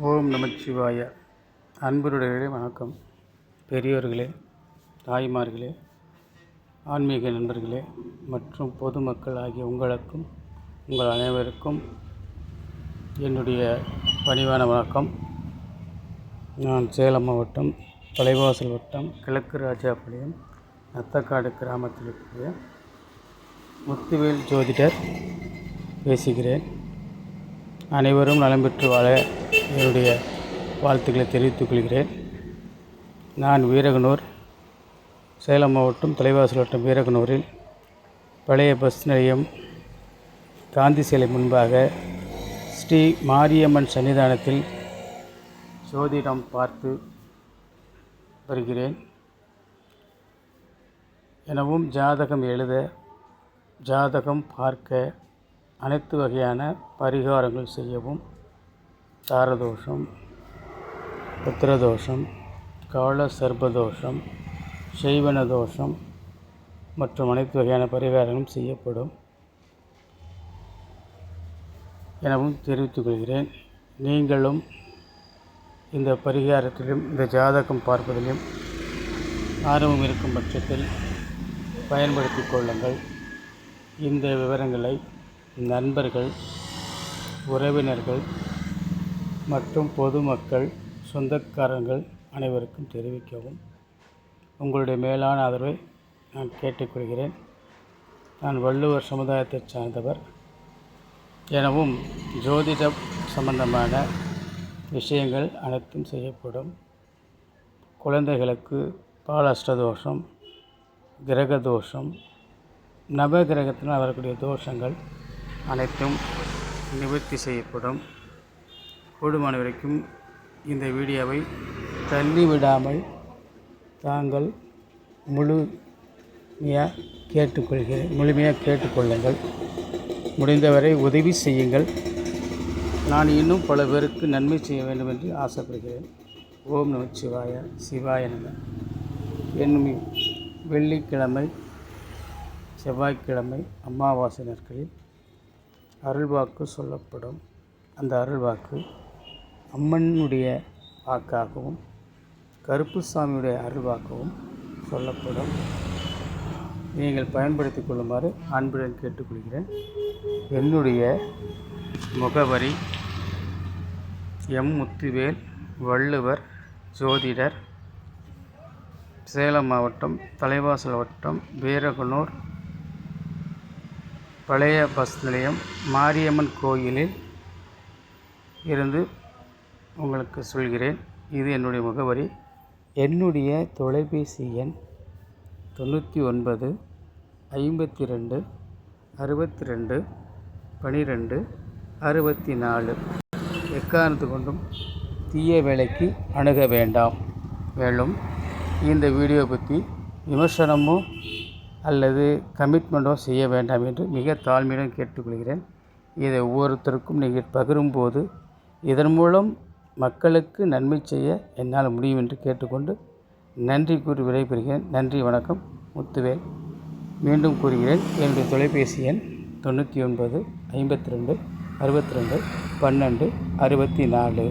ஓம் நமச்சிவாய. அன்பருடையவர்களே வணக்கம். பெரியோர்களே, தாய்மார்களே, ஆன்மீக நண்பர்களே மற்றும் பொதுமக்கள் ஆகிய உங்களுக்கும் உங்கள் அனைவருக்கும் என்னுடைய பணிவான வணக்கம். நான் சேலம் மாவட்டம் தலைவாசல் வட்டம் கிழக்கு ராஜாபாளையம் நத்தக்காடு கிராமத்தில் இருக்கிற முத்துவேல் ஜோதிடர் பேசுகிறேன். அனைவரும் நலம் பெற்று வாழ என்னுடைய வாழ்த்துக்களை தெரிவித்துக் கொள்கிறேன். நான் வீரகனூர், சேலம் மாவட்டம் தலைவாசல் வட்டம் வீரகனூரில் பழைய பஸ் நிலையம் காந்தி சிலை முன்பாக ஸ்ரீ மாரியம்மன் சன்னிதானத்தில் ஜோதிடம் பார்த்து வருகிறேன். எனவும் ஜாதகம் எழுத, ஜாதகம் பார்க்க, அனைத்து வகையான பரிகாரங்கள் செய்யவும், தாரதோஷம், புத்திரதோஷம், கால சர்ப்பதோஷம், செய்வன தோஷம் மற்றும் அனைத்து வகையான பரிகாரங்களும் செய்யப்படும் எனவும் தெரிவித்துக் கொள்கிறேன். நீங்களும் இந்த பரிகாரத்திலும் இந்த ஜாதகம் பார்ப்பதிலும் ஆர்வம் இருக்கும் பட்சத்தில் பயன்படுத்திக் கொள்ளுங்கள். இந்த விவரங்களை நண்பர்கள், உறவினர்கள் மற்றும் பொதுமக்கள், சொந்தக்காரர்கள் அனைவருக்கும் தெரிவிக்கவும் உங்களுடைய மேலான ஆதரவை நான் கேட்டுக்கொள்கிறேன். நான் வள்ளுவர் சமுதாயத்தைச் சார்ந்தவர் எனவும் ஜோதிட சம்பந்தமான விஷயங்கள் அனைத்தும் செய்யப்படும். குழந்தைகளுக்கு பாலாஷ்டதோஷம், கிரகதோஷம், நவகிரகத்தினால் வரக்கூடிய தோஷங்கள் அனைத்தும் நிவர்த்தி செய்யப்படும். கூடுமான வரைக்கும் இந்த வீடியோவை தள்ளிவிடாமல் தாங்கள் முழுமையாக கேட்டுக்கொள்ளுங்கள். முடிந்தவரை உதவி செய்யுங்கள். நான் இன்னும் பல பேருக்கு நன்மை செய்ய வேண்டும் என்று ஆசைப்படுகிறேன். ஓம் நமச்சிவாய. சிவாய நம. என்னும் வெள்ளிக்கிழமை, செவ்வாய்க்கிழமை அமாவாசை நாட்களில் அருள்வாக்கு சொல்லப்படும். அந்த அருள்வாக்கு அம்மனுடைய வாக்காகவும் கருப்புசாமியுடைய அருள்வாக்கவும் சொல்லப்படும். நீங்கள் பயன்படுத்திக் கொள்ளுமாறு அன்புடன் கேட்டுக்கொள்கிறேன். என்னுடைய முகவரி எம். முத்துவேல், வள்ளுவர் ஜோதிடர், சேலம் மாவட்டம் தலைவாசல் வட்டம் வீரகனூர் பழைய பஸ் நிலையம் மாரியம்மன் கோயிலில் இருந்து உங்களுக்கு சொல்கிறேன். இது என்னுடைய முகவரி. என்னுடைய தொலைபேசி எண் 99 52 62 12 64. எக்காரணத்து கொண்டும் தீய வேலைக்கு அணுக வேண்டாம். மேலும் இந்த வீடியோ பற்றி விமர்சனமோ அல்லது கமிட்மெண்ட்டோ செய்ய வேண்டாம் என்று மிக தாழ்மையுடன் கேட்டுக்கொள்கிறேன். இதை ஒவ்வொருத்தருக்கும் நீங்கள் பகிரும்போது இதன் மூலம் மக்களுக்கு நன்மை செய்ய என்னால் முடியும் என்று கேட்டுக்கொண்டு நன்றி கூறி விடைபெறுகிறேன். நன்றி, வணக்கம். முத்துவேல். மீண்டும் கூறுகிறேன், என்னுடைய தொலைபேசி எண் 99 52 62 12 64.